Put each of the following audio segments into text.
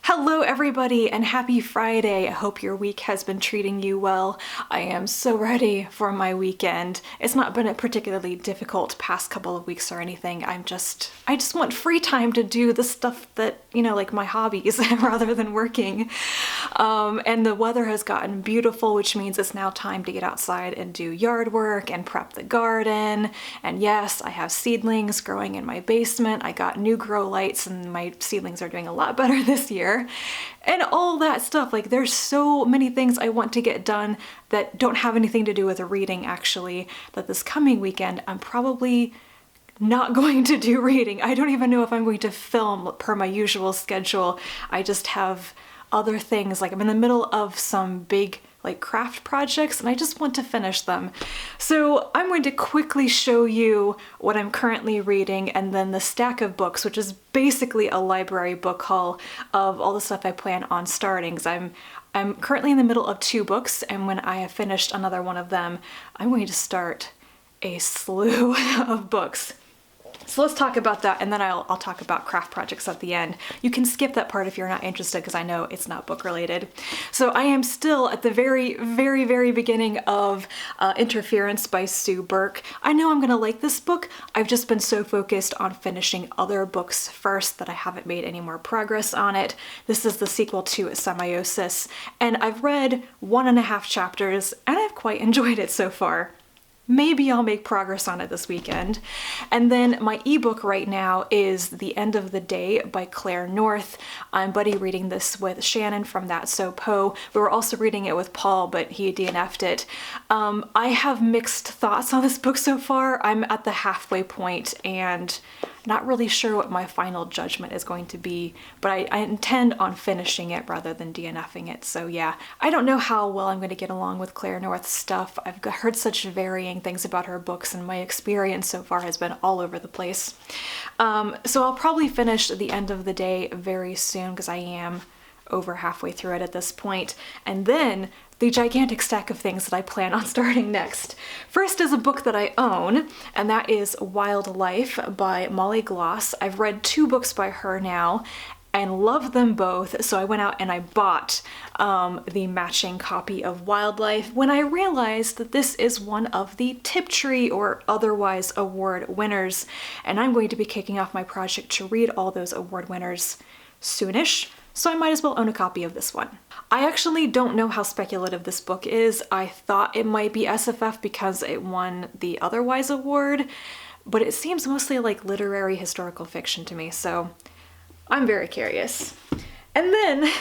Hello everybody and happy Friday. I hope your week has been treating you well. I am so ready for my weekend. It's not been a particularly difficult past couple of weeks or anything. I just want free time to do the stuff that, like my hobbies rather than working. And the weather has gotten beautiful, which means it's now time to get outside and do yard work and prep the garden. And yes, I have seedlings growing in my basement. I got new grow lights and my seedlings are doing a lot better this year. And all that stuff. Like, there's so many things I want to get done that don't have anything to do with reading, actually, that this coming weekend I'm probably not going to do reading. I don't even know if I'm going to film per my usual schedule. I just have other things. Like, I'm in the middle of some big craft projects and I just want to finish them. So I'm going to quickly show you what I'm currently reading and then the stack of books, which is basically a library book haul of all the stuff I plan on starting. 'Cause I'm currently in the middle of 2 books, and when I have finished another one of them, I'm going to start a slew of books. So let's talk about that, and then I'll talk about craft projects at the end. You can skip that part if you're not interested, because I know it's not book related. So I am still at the very, very, very beginning of Interference by Sue Burke. I know I'm gonna like this book. I've just been so focused on finishing other books first that I haven't made any more progress on it. This is the sequel to Semiosis, and I've read 1.5 chapters, and I've quite enjoyed it so far. Maybe I'll make progress on it this weekend. And then my ebook right now is The End of the Day by Claire North. I'm buddy reading this with Shannon from That So Poe. We were also reading it with Paul, but he DNF'd it. I have mixed thoughts on this book so far. I'm at the halfway point and not really sure what my final judgment is going to be, but I intend on finishing it rather than DNFing it. So yeah, I don't know how well I'm going to get along with Claire North's stuff. I've heard such varying things about her books, and my experience so far has been all over the place. So I'll probably finish The End of the Day very soon, because I am over halfway through it at this point. And then the gigantic stack of things that I plan on starting next. First is a book that I own, and that is Wildlife by Molly Gloss. I've read 2 books by her now and love them both, so I went out and I bought the matching copy of Wildlife when I realized that this is one of the Tiptree or otherwise award winners, and I'm going to be kicking off my project to read all those award winners soonish. So I might as well own a copy of this one. I actually don't know how speculative this book is. I thought it might be SFF because it won the Otherwise Award, but it seems mostly like literary historical fiction to me, so I'm very curious. And then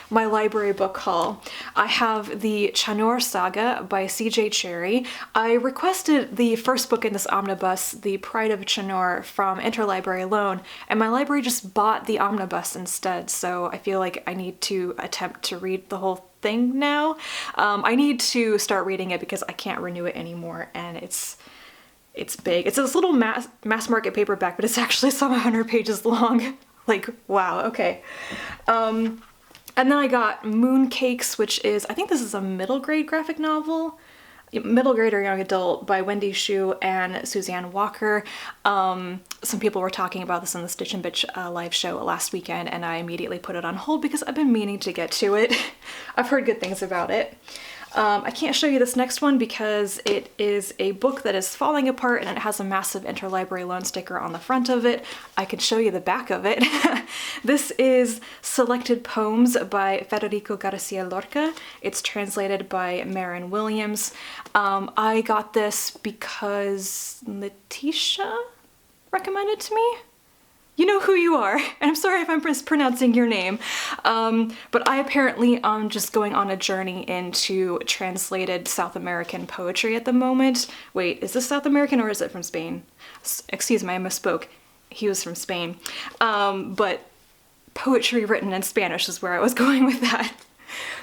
my library book haul. I have the Chanur Saga by C.J. Cherry. I requested the first book in this omnibus, The Pride of Chanur, from Interlibrary Loan, and my library just bought the omnibus instead, so I feel like I need to attempt to read the whole thing now. I need to start reading it because I can't renew it anymore, and it's big. It's this little mass market paperback, but it's actually some 100 pages long. Like, wow, okay. And then I got Mooncakes, which is, I think this is a middle grade graphic novel, middle grade or young adult, by Wendy Xu and Suzanne Walker. Some people were talking about this on the Stitch and Bitch live show last weekend, and I immediately put it on hold because I've been meaning to get to it. I've heard good things about it. I can't show you this next one because it is a book that is falling apart and it has a massive Interlibrary Loan sticker on the front of it. I can show you the back of it. This is Selected Poems by Federico Garcia Lorca. It's translated by Maren Williams. I got this because Letitia recommended it to me. You know who you are, and I'm sorry if I'm mispronouncing your name, but I apparently am just going on a journey into translated South American poetry at the moment. Wait, is this South American or is it from Spain? Excuse me, I misspoke. He was from Spain. But poetry written in Spanish is where I was going with that.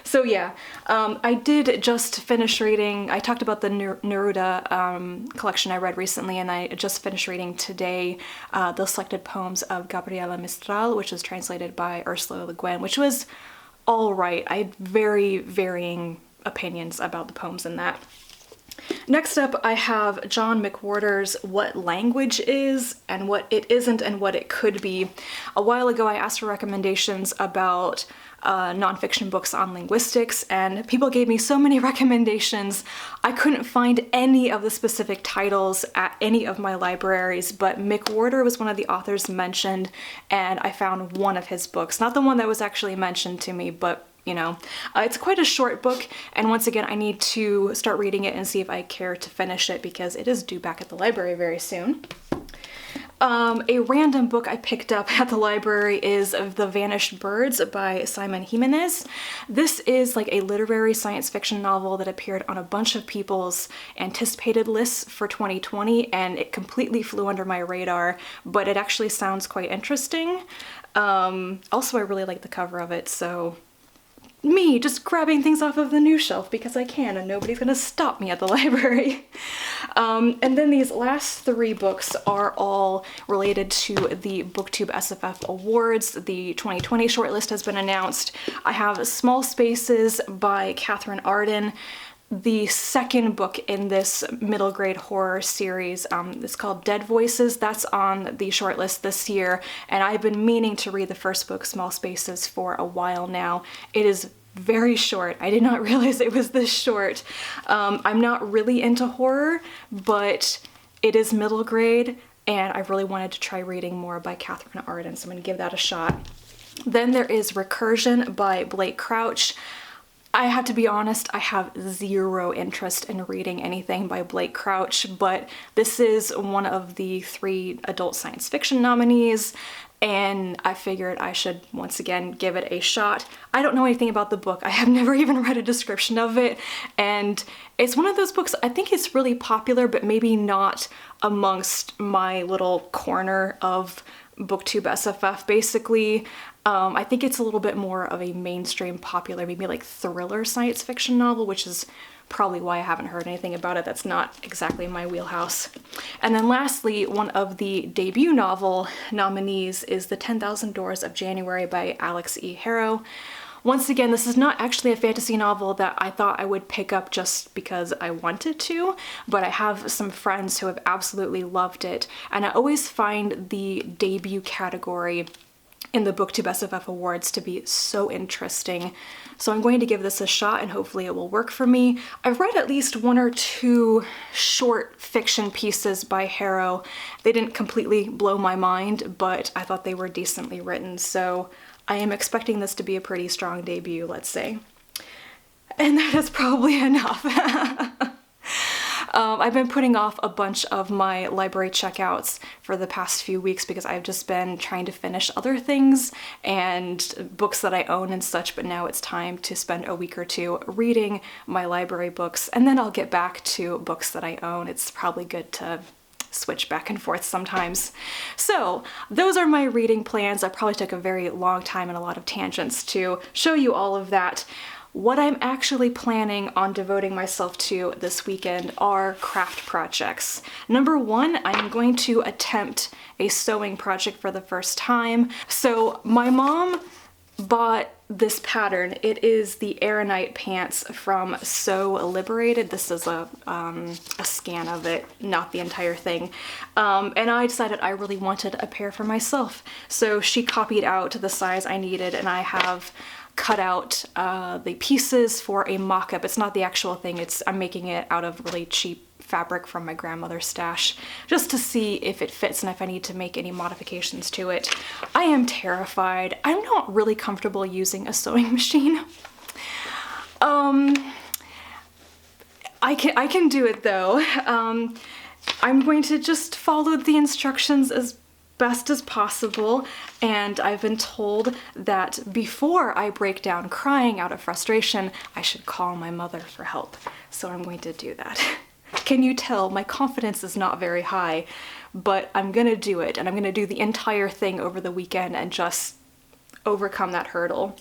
So yeah, I did just finish reading, I talked about the Neruda collection I read recently, and I just finished reading today the Selected Poems of Gabriela Mistral, which was translated by Ursula Le Guin, which was all right. I had very varying opinions about the poems in that. Next up, I have John McWhorter's What Language Is and What It Isn't and What It Could Be. A while ago, I asked for recommendations about nonfiction books on linguistics, and people gave me so many recommendations. I couldn't find any of the specific titles at any of my libraries, but McWhorter was one of the authors mentioned, and I found one of his books. Not the one that was actually mentioned to me, but you know, it's quite a short book, and once again, I need to start reading it and see if I care to finish it because it is due back at the library very soon. A random book I picked up at the library is The Vanished Birds by Simon Jimenez. This is like a literary science fiction novel that appeared on a bunch of people's anticipated lists for 2020, and it completely flew under my radar, but it actually sounds quite interesting. Also, I really like the cover of it, so me just grabbing things off of the new shelf because I can and nobody's gonna stop me at the library. And then these last three books are all related to the BookTube SFF Awards. The 2020 shortlist has been announced. I have Small Spaces by Catherine Arden. The second book in this middle grade horror series, it's called Dead Voices. That's on the shortlist this year, and I've been meaning to read the first book, Small Spaces, for a while now. It is very short. I did not realize it was this short. I'm not really into horror, but it is middle grade, and I really wanted to try reading more by Catherine Arden, so I'm gonna give that a shot. Then there is Recursion by Blake Crouch. I have to be honest, I have zero interest in reading anything by Blake Crouch, but this is one of the 3 adult science fiction nominees, and I figured I should once again give it a shot. I don't know anything about the book. I have never even read a description of it, and it's one of those books, I think it's really popular, but maybe not amongst my little corner of BookTube SFF, basically. I think it's a little bit more of a mainstream popular, maybe like thriller science fiction novel, which is probably why I haven't heard anything about it. That's not exactly my wheelhouse. And then lastly, one of the debut novel nominees is The 10,000 Doors of January by Alex E. Harrow. Once again, this is not actually a fantasy novel that I thought I would pick up just because I wanted to, but I have some friends who have absolutely loved it, and I always find the debut category in the BookTube SFF Awards to be so interesting. So I'm going to give this a shot and hopefully it will work for me. I've read at least 1 or 2 short fiction pieces by Harrow. They didn't completely blow my mind, but I thought they were decently written, so I am expecting this to be a pretty strong debut, let's say. And that is probably enough. I've been putting off a bunch of my library checkouts for the past few weeks because I've just been trying to finish other things and books that I own and such, but now it's time to spend a week or 2 reading my library books, and then I'll get back to books that I own. It's probably good to switch back and forth sometimes. So those are my reading plans. I probably took a very long time and a lot of tangents to show you all of that. What I'm actually planning on devoting myself to this weekend are craft projects. Number 1, I'm going to attempt a sewing project for the first time. So my mom bought this pattern. It is the Aeronite pants from Sew Liberated. This is a scan of it, not the entire thing. And I decided I really wanted a pair for myself. So she copied out the size I needed, and I have cut out the pieces for a mock-up. It's not the actual thing, I'm making it out of really cheap fabric from my grandmother's stash, just to see if it fits and if I need to make any modifications to it. I am terrified. I'm not really comfortable using a sewing machine. I can do it though. I'm going to just follow the instructions as best as possible, and I've been told that before I break down crying out of frustration, I should call my mother for help. So I'm going to do that. Can you tell my confidence is not very high, but I'm gonna do it, and I'm gonna do the entire thing over the weekend and just overcome that hurdle.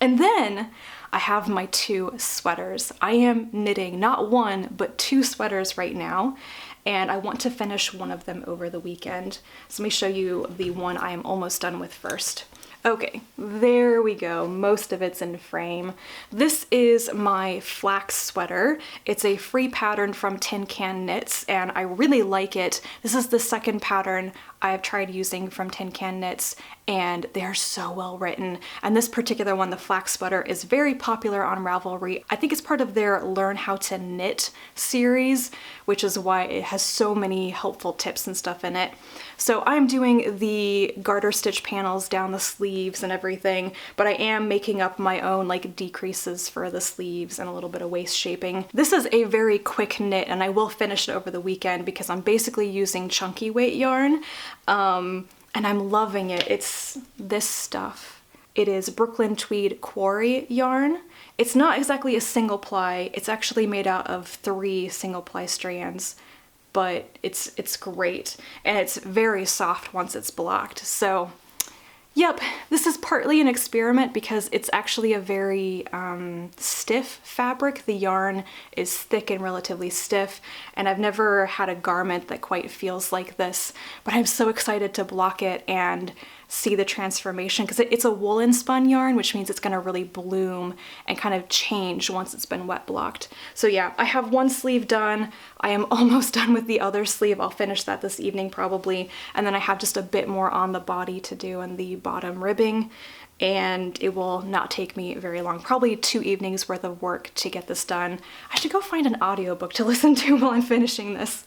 And then I have my 2 sweaters. I am knitting not 1, but 2 sweaters right now, and I want to finish one of them over the weekend. So let me show you the one I am almost done with first. Okay, there we go. Most of it's in frame. This is my flax sweater. It's a free pattern from Tin Can Knits, and I really like it. This is the second pattern I've tried using from Tin Can Knits, and they're so well written. And this particular one, the flax sweater, is very popular on Ravelry. I think it's part of their Learn How to Knit series, which is why it has so many helpful tips and stuff in it. So I'm doing the garter stitch panels down the sleeves and everything, but I am making up my own like decreases for the sleeves and a little bit of waist shaping. This is a very quick knit, and I will finish it over the weekend because I'm basically using chunky weight yarn, and I'm loving it. It's this stuff. It is Brooklyn Tweed Quarry yarn. It's not exactly a single ply. It's actually made out of 3 single ply strands, but it's great, and it's very soft once it's blocked. So yep, this is partly an experiment because it's actually a very stiff fabric. The yarn is thick and relatively stiff, and I've never had a garment that quite feels like this, but I'm so excited to block it and see the transformation because it's a woolen spun yarn, which means it's going to really bloom and kind of change once it's been wet blocked. So yeah, I have one sleeve done. I am almost done with the other sleeve. I'll finish that this evening probably, and then I have just a bit more on the body to do and the bottom ribbing, and it will not take me very long, probably 2 evenings worth of work to get this done. I should go find an audiobook to listen to while I'm finishing this.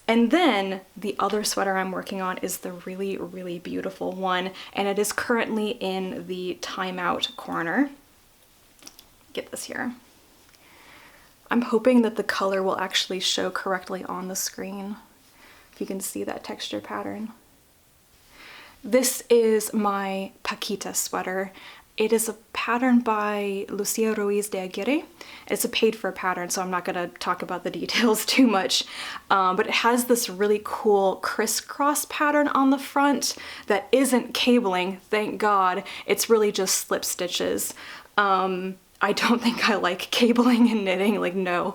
And then the other sweater I'm working on is the really, really beautiful one, and it is currently in the timeout corner. Get this here. I'm hoping that the color will actually show correctly on the screen, if you can see that texture pattern. This is my Paquita sweater. It is a pattern by Lucia Ruiz de Aguirre. It's a paid-for pattern, so I'm not going to talk about the details too much, but it has this really cool crisscross pattern on the front that isn't cabling, thank God. It's really just slip stitches. I don't think I like cabling and knitting, like no.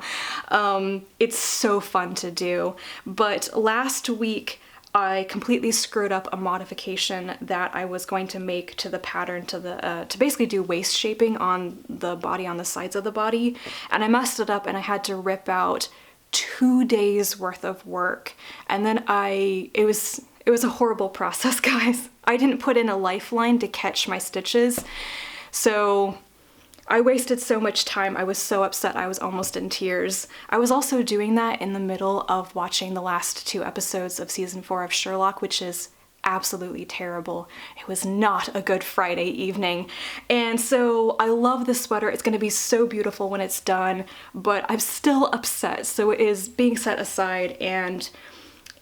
It's so fun to do, but last week I completely screwed up a modification that I was going to make to the pattern to basically do waist shaping on the body, on the sides of the body, and I messed it up and I had to rip out 2 days worth of work, and then it was a horrible process, guys. I didn't put in a lifeline to catch my stitches, so I wasted so much time. I was so upset I was almost in tears. I was also doing that in the middle of watching the last 2 episodes of season 4 of Sherlock, which is absolutely terrible. It was not a good Friday evening. And so I love this sweater. It's gonna be so beautiful when it's done, but I'm still upset. So it is being set aside, and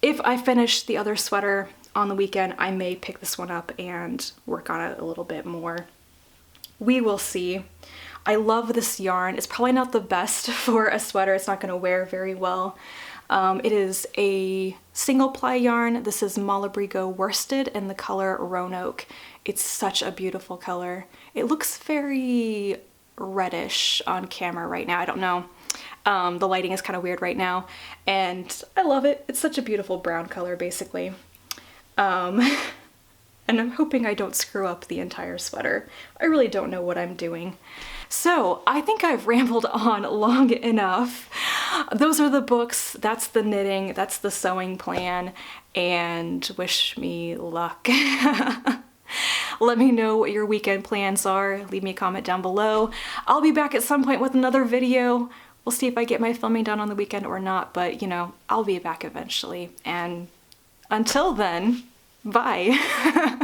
if I finish the other sweater on the weekend, I may pick this one up and work on it a little bit more. We will see. I love this yarn. It's probably not the best for a sweater. It's not going to wear very well. It is a single ply yarn. This is Malabrigo worsted in the color Roanoke. It's such a beautiful color. It looks very reddish on camera right now. I don't know. The lighting is kind of weird right now, and I love it. It's such a beautiful brown color, basically. And I'm hoping I don't screw up the entire sweater. I really don't know what I'm doing. So I think I've rambled on long enough. Those are the books, that's the knitting, that's the sewing plan, and wish me luck. Let me know what your weekend plans are. Leave me a comment down below. I'll be back at some point with another video. We'll see if I get my filming done on the weekend or not, but you know, I'll be back eventually. And until then, bye.